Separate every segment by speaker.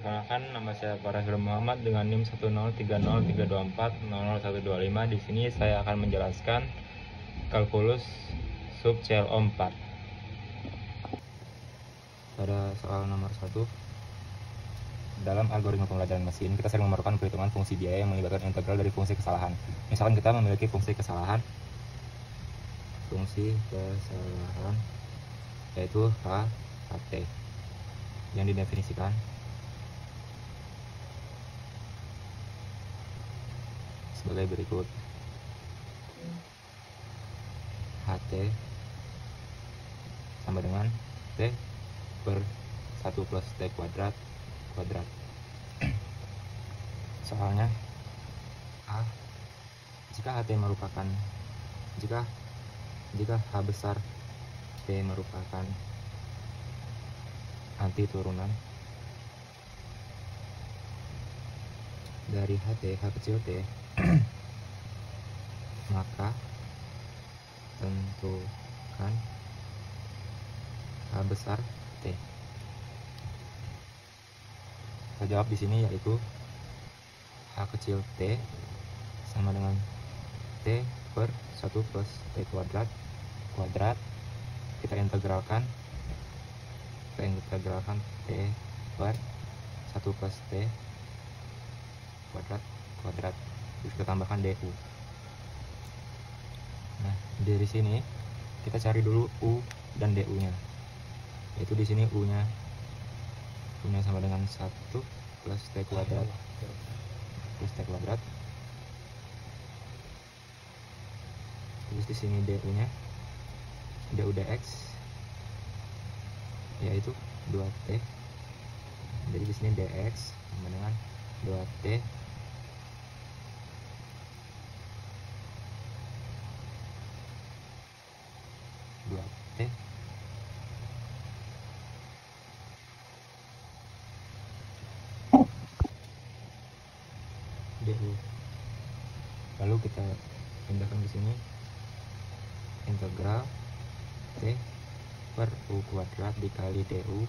Speaker 1: Perkenalkan, nama saya Farahil Muhammad dengan NIM 1030324000125. Di sini saya akan menjelaskan kalkulus sub CLO 4. Pada soal nomor 1, dalam algoritma pembelajaran mesin, kita sering memerlukan perhitungan fungsi biaya yang melibatkan integral dari fungsi kesalahan. Misalkan kita memiliki fungsi kesalahan yaitu HT yang didefinisikan sebagai berikut. HT sama dengan T per 1 plus T kuadrat. Soalnya A, jika H besar T merupakan anti turunan dari H kecil T, maka tentukan H besar T. Kita jawab di sini yaitu H kecil T sama dengan T per 1 plus T kuadrat. Kita integralkan T per 1 plus T kuadrat. Terus kita tambahkan du. Nah, dari sini kita cari dulu u dan du nya, yaitu di sini u nya sama dengan 1 plus T kuadrat terus di sini du nya dx yaitu 2t. Jadi di sini dx sama dengan 2t du. Lalu kita pindahkan ke sini integral T per U kuadrat dikali du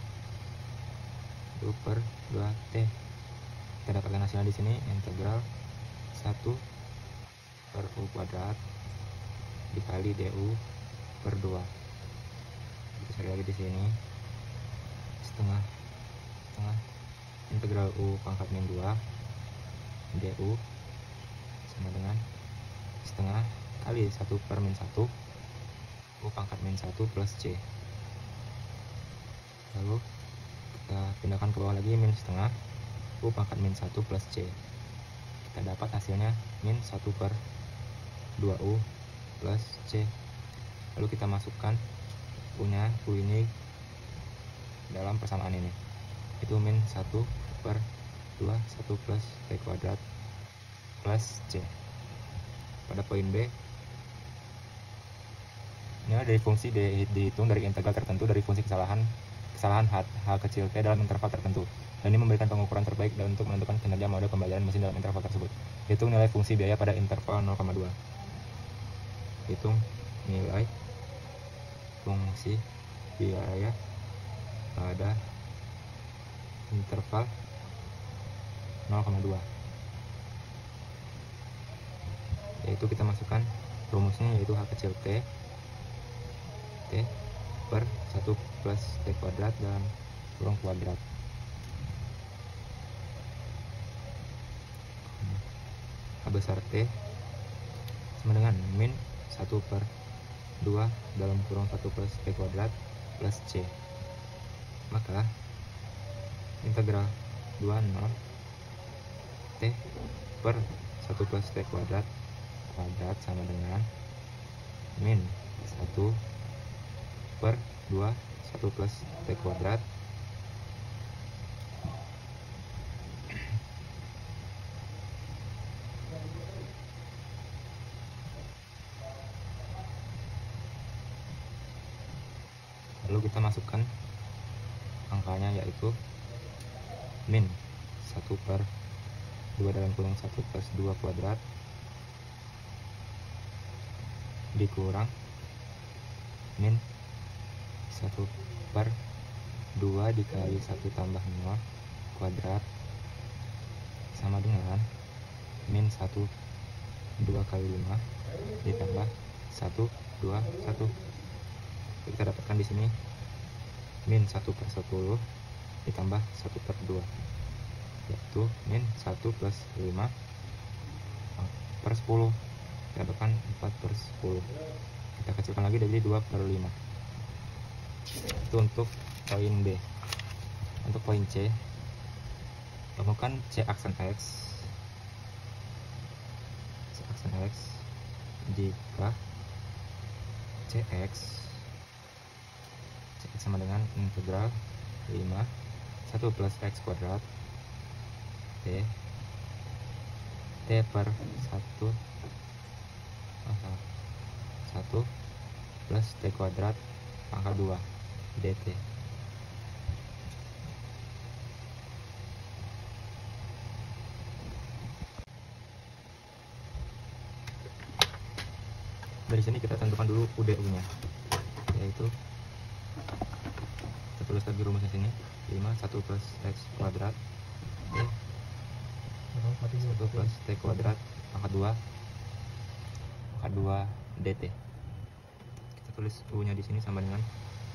Speaker 1: per 2T. Kita dapatkan hasilnya di sini integral 1 per U kuadrat dikali du per 2. Kita cari lagi di sini setengah integral U pangkat min 2 du sama dengan setengah kali 1 per min 1 U pangkat min 1 plus C. Lalu kita pindahkan ke bawah lagi min setengah U pangkat min 1 plus C. Kita dapat hasilnya min 1 per 2U plus C. Lalu kita masukkan U ini dalam persamaan ini, itu min 1 per 2 1 plus T kuadrat plus C. Pada poin B, ini dari fungsi dihitung dari integral tertentu dari fungsi kesalahan H kecil T dalam interval tertentu, dan ini memberikan pengukuran terbaik dan untuk menentukan kinerja mode pembelajaran mesin dalam interval tersebut. Hitung nilai fungsi biaya pada interval 0,2. Hitung nilai fungsi biaya pada interval 0,2, yaitu kita masukkan rumusnya, yaitu H kecil T per 1 plus T kuadrat dalam kurung kuadrat. H besar T sama dengan min 1 per 2 dalam kurung 1 plus T kuadrat plus C. Maka integral 20 T per 1 plus T kuadrat sama dengan min 1 per 2 1 plus T kuadrat lalu kita masukkan angkanya, yaitu min 1 per 2 dalam kurung 1 plus 2 kuadrat dikurang min 1 per 2 dikali 1 tambah 0 kuadrat sama dengan min 1 2 kali 5 ditambah 1 2 1. Kita dapatkan di sini min 1 per 10 ditambah 1 per 2, yaitu min 1 plus 5 per 10. Kita dapatkan 4 per 10. Kita kecilkan lagi jadi 2 per 5. Itu untuk poin B. Untuk poin C, temukan C aksen X jika Cx sama dengan integral 5 1 plus X kuadrat T per 1 plus T kuadrat pangkat 2 dt. Dari sini kita tentukan dulu UDU-nya, yaitu kita tulis lagi rumusnya sini 5 1 plus X kuadrat T 1 plus T kuadrat pangkat 2 dt. Kita tulis U-nya di sini sama dengan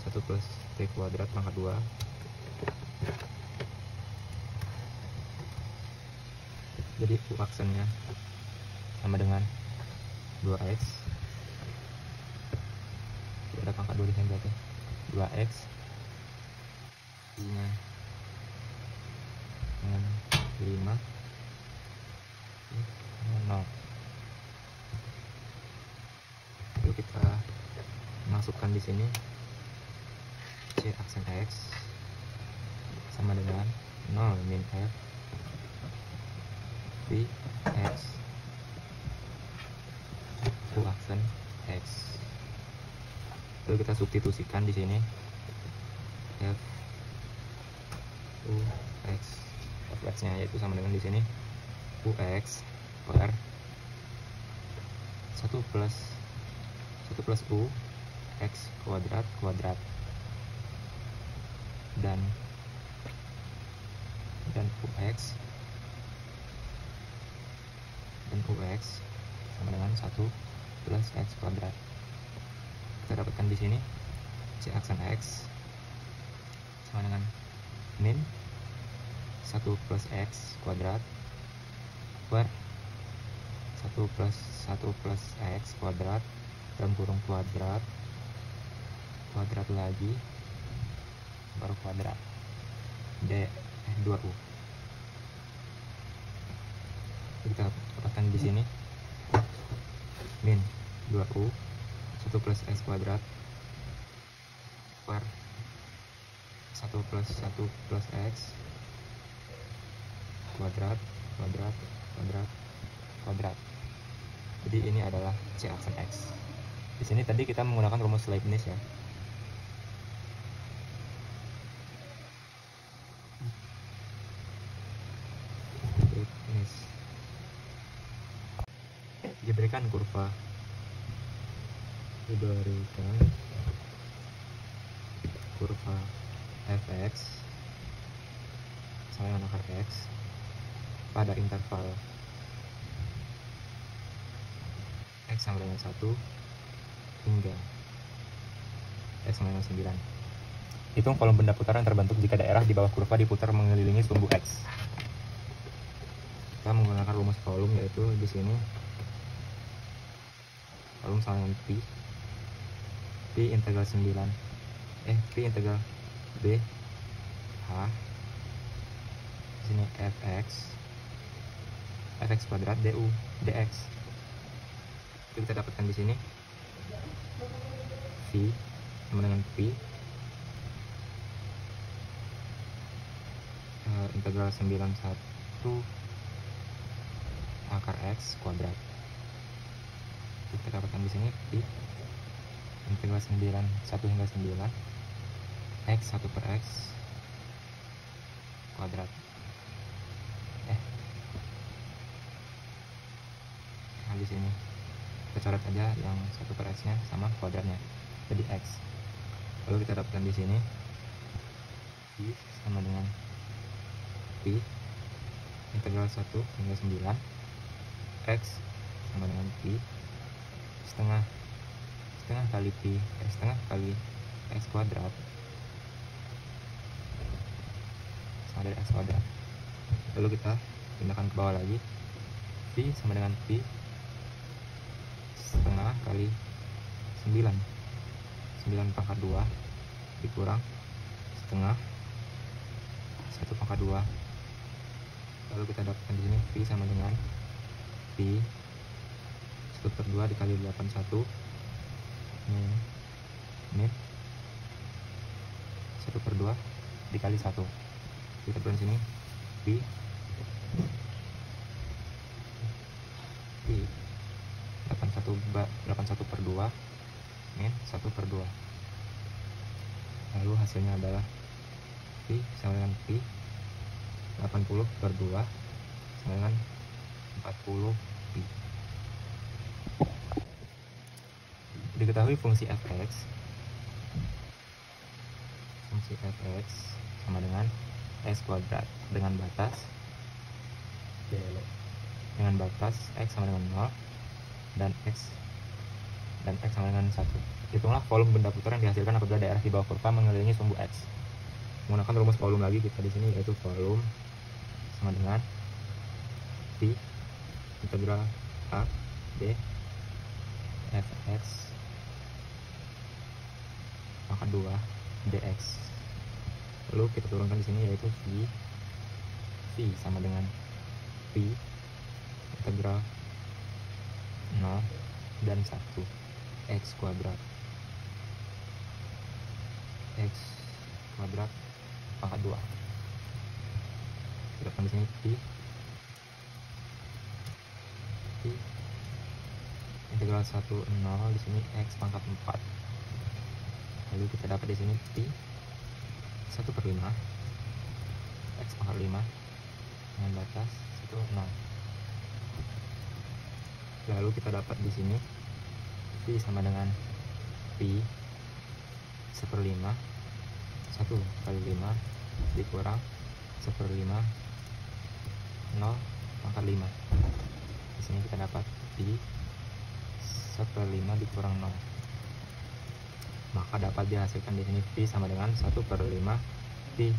Speaker 1: 1 plus T kuadrat pangkat 2 jadi U aksennya sama dengan 2x, ada pangkat 2 di sini berarti 2x I-nya dengan 5 dengan 0. Lalu kita masukkan di sini C aksen X sama dengan 0 min F V X U aksen X. Lalu kita substitusikan di sini F U X, nya yaitu sama dengan di sini UX per 1 plus U X kuadrat dan UX sama dengan 1 plus X kuadrat. Kita dapatkan di sini C aksen X sama dengan min 1 plus X kuadrat per 1 plus X kuadrat dalam kurung kuadrat lagi baru kuadrat 2U. Kita dapatkan di sini min 2U 1 plus X kuadrat per 1 plus X kuadrat. Jadi ini adalah C aksen X. Di sini tadi kita menggunakan rumus Leibniz ya. Diberikan kurva fx sama dengan akar x pada interval x sama dengan 1 hingga x sama dengan 9. Hitung volume benda putaran terbentuk jika daerah di bawah kurva diputar mengelilingi sumbu x. Kita menggunakan rumus volume, yaitu di sini volume sama dengan P integral 9 P integral B H, di sini fx kuadrat du dx. Itu kita dapatkan di sini V sama dengan P integral 91 akar x kuadrat. Kita dapatkan di sini P integral 1 hingga 9 x 1 per x kuadrat. Nah, di sini kita coret aja yang 1 per x nya sama kuadratnya jadi x. Lalu kita dapatkan di sini y sama dengan Pi integral 1 hingga 9 X sama dengan Pi setengah kali Pi setengah kali X kuadrat sama dari X kuadrat. Lalu kita pindahkan ke bawah lagi, Pi sama dengan Pi setengah kali 9 pangkat 2 dikurang setengah 1 pangkat 2. Lalu kita dapatkan di sini Pi sama dengan Pi 1/2 dikali 81 min 1/2 dikali 1. Kita tulis sini Pi 81/2 min 1/2. Lalu hasilnya adalah Pi sama dengan Pi 80/2 sama dengan 40 Pi. Diketahui fungsi fx sama dengan X kuadrat dengan batas X sama dengan 0 dan X sama dengan 1. Hitunglah volume benda putar yang dihasilkan apabila daerah di bawah kurva mengelilingi sumbu X. Menggunakan rumus volume lagi kita di sini, yaitu volume sama dengan Pi integral A D Fx pangkat 2 dx. Lalu kita turunkan di sini, yaitu V sama dengan Pi integral 0 dan 1 X kuadrat pangkat 2. Kita di sini Pi integral 1 0 di sini X pangkat 4. Lalu kita dapat di sini Pi 1/5 X pangkat 5 dengan batas 1 0. Lalu kita dapat di sini Pi sama dengan Pi 1/5 1 kali 5 dikurang 1/5 0 pangkat 5. Di sini kita dapat Pi 1/5 dikurang 0. Maka dapat dihasilkan di sini Pi sama dengan 1/5 Pi